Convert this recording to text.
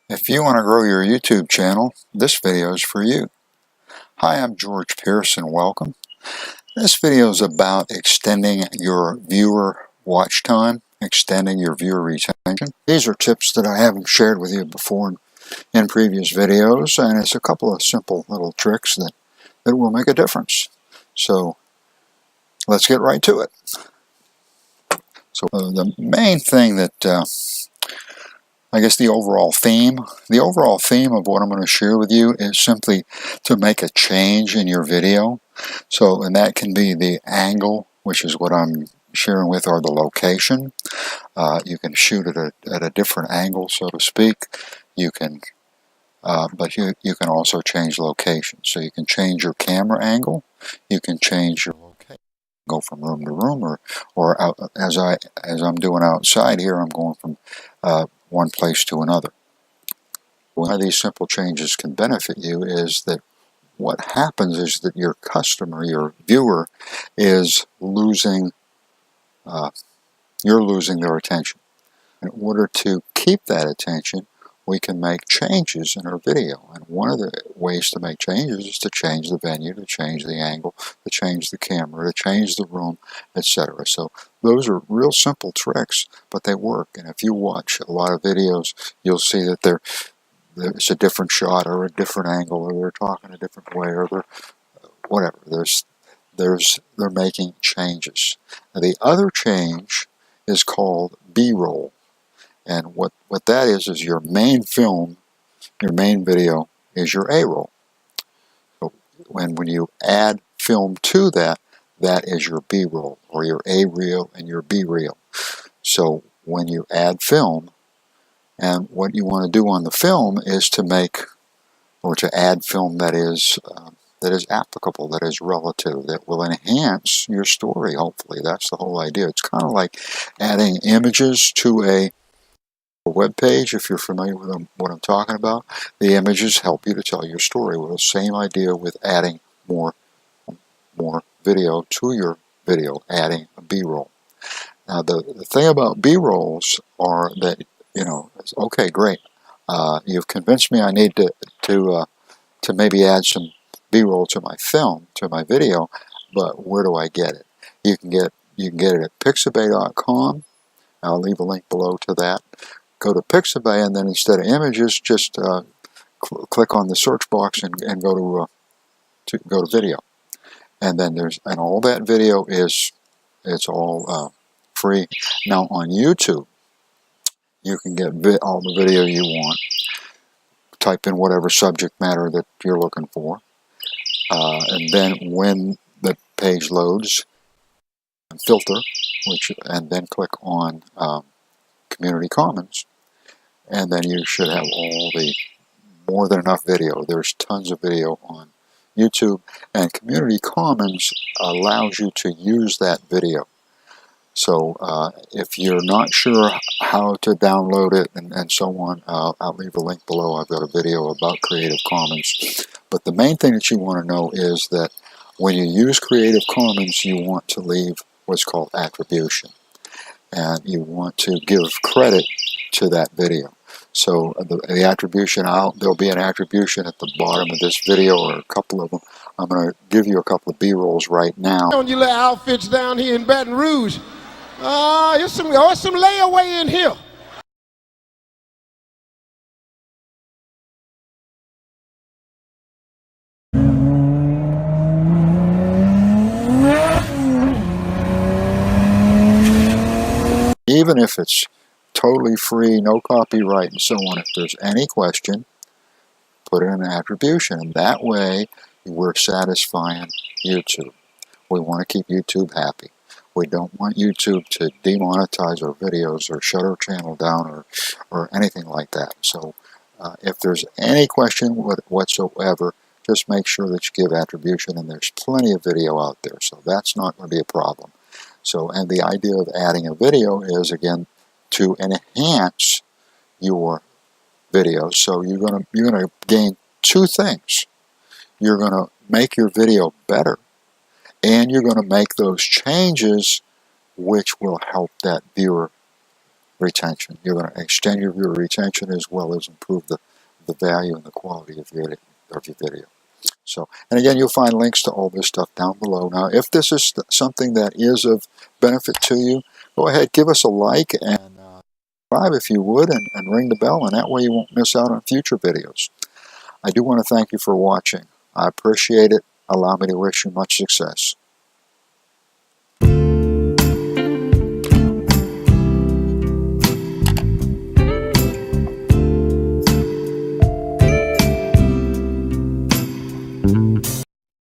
If you want to grow your YouTube channel, this video is for you. Hi, I'm George Pierce and welcome. This video is about extending your viewer watch time, extending your viewer retention. These are tips that I haven't shared with you before in previous videos, and it's a couple of simple little tricks that will make a difference. So let's get right to it. So the main thing that I guess the overall theme of what I'm going to share with you is simply to make a change in your video. So, and that can be the angle, which is what I'm sharing with, or the location. You can shoot it at a different angle, so to speak. You can, but you can also change location. So you can change your camera angle. You can change your location. Go from room to room, or out, as I'm doing outside here, I'm going from one place to another. One of these simple changes can benefit you is that what happens is that your customer, your viewer, is losing, you're losing their attention. In order to keep that attention, we can make changes in our video. And one of the ways to make changes is to change the venue, to change the angle, to change the camera, to change the room, etc. So those are real simple tricks, but they work. And if you watch a lot of videos, you'll see that there's a different shot or a different angle, or they're talking a different way, or they're whatever. They're making changes. Now, the other change is called B-roll. And what that is your main film, your main video is your A-roll. So when you add film to that, that is your B-roll, or your A-reel and your B-reel. So when you add film, and what you want to do on the film is to make, or to add film that is applicable, that is relative, that will enhance your story, hopefully. That's the whole idea. It's kind of like adding images to a web page. If you're familiar with what I'm talking about, the images help you to tell your story. Well, the same idea with adding more video to your video, adding a B-roll. Now, the thing about B-rolls are that, okay, great. You've convinced me I need to maybe add some B-roll to my film, to my video, but where do I get it? You can get it at pixabay.com. I'll leave a link below to that. Go to Pixabay, and then instead of images, just click on the search box and go to video. And then and all that video it's all free. Now on YouTube, you can get all the video you want. Type in whatever subject matter that you're looking for, and then when the page loads, filter, and then click on Community Commons, and then you should have more than enough video. There's tons of video on YouTube, and Community Commons allows you to use that video. So if you're not sure how to download it and so on, I'll leave a link below. I've got a video about Creative Commons. But the main thing that you want to know is that when you use Creative Commons, you want to leave what's called attribution. And you want to give credit to that video. So the attribution, there'll be an attribution at the bottom of this video, or a couple of them. I'm going to give you a couple of B-rolls right now. On your little outfits down here in Baton Rouge. There's some layaway in here. Even if it's totally free, no copyright, and so on, if there's any question, put in an attribution. And that way, we're satisfying YouTube. We want to keep YouTube happy. We don't want YouTube to demonetize our videos or shut our channel down or anything like that. So if there's any question whatsoever, just make sure that you give attribution, and there's plenty of video out there. So that's not going to be a problem. So, and the idea of adding a video is, again, to enhance your video. So you're going to gain two things. You're going to make your video better, and you're going to make those changes which will help that viewer retention. You're going to extend your viewer retention as well as improve the value and the quality of your video. So, and again, you'll find links to all this stuff down below. Now, if this is something that is of benefit to you, go ahead, give us a like and subscribe if you would, and ring the bell, and that way you won't miss out on future videos. I do want to thank you for watching. I appreciate it. Allow me to wish you much success.